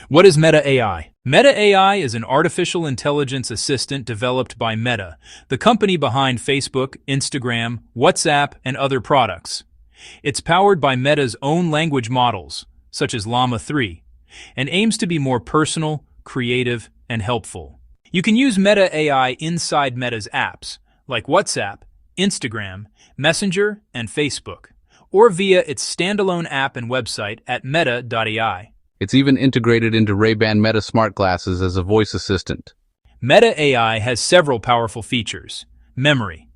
What is Meta AI? Meta AI is an artificial intelligence assistant developed by Meta, the company behind Facebook, Instagram, WhatsApp, and other products. It's powered by Meta's own language models, such as Llama 3, and aims to be more personal, creative, and helpful. You can use Meta AI inside Meta's apps, like WhatsApp, Instagram, Messenger, and Facebook, or via its standalone app and website at meta.ai. It's even integrated into Ray-Ban Meta smart glasses as a voice assistant. Meta AI has several powerful features. Memory.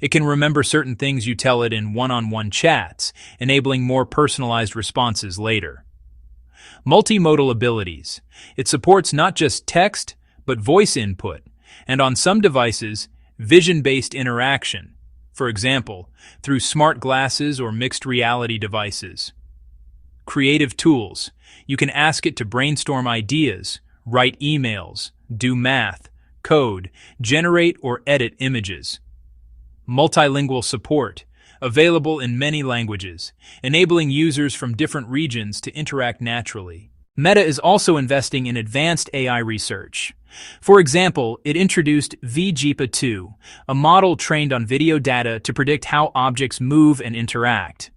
It can remember certain things you tell it in one-on-one chats, enabling more personalized responses later. Multimodal abilities. It supports not just text, but voice input, and on some devices, vision-based interaction, for example, through smart glasses or mixed reality devices. Creative tools. You can ask it to brainstorm ideas, write emails, do math, code, generate or edit images. Multilingual support, available in many languages, enabling users from different regions to interact naturally. Meta is also investing in advanced AI research. For example, it introduced V-JEPA 2, a model trained on video data to predict how objects move and interact,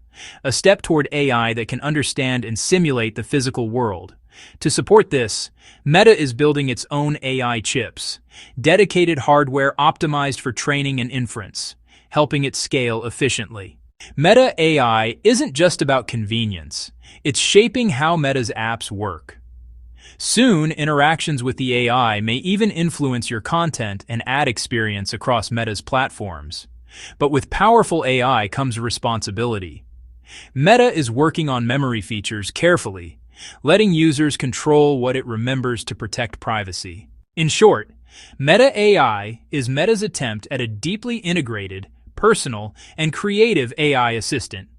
a step toward AI that can understand and simulate the physical world. To support this, Meta is building its own AI chips, dedicated hardware optimized for training and inference, helping it scale efficiently. Meta AI isn't just about convenience, it's shaping how Meta's apps work. Soon, interactions with the AI may even influence your content and ad experience across Meta's platforms. But with powerful AI comes responsibility. Meta is working on memory features carefully, letting users control what it remembers to protect privacy. In short, Meta AI is Meta's attempt at a deeply integrated, personal, and creative AI assistant,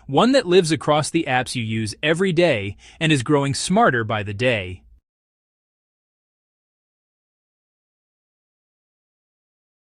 one that lives across the apps you use every day and is growing smarter by the day.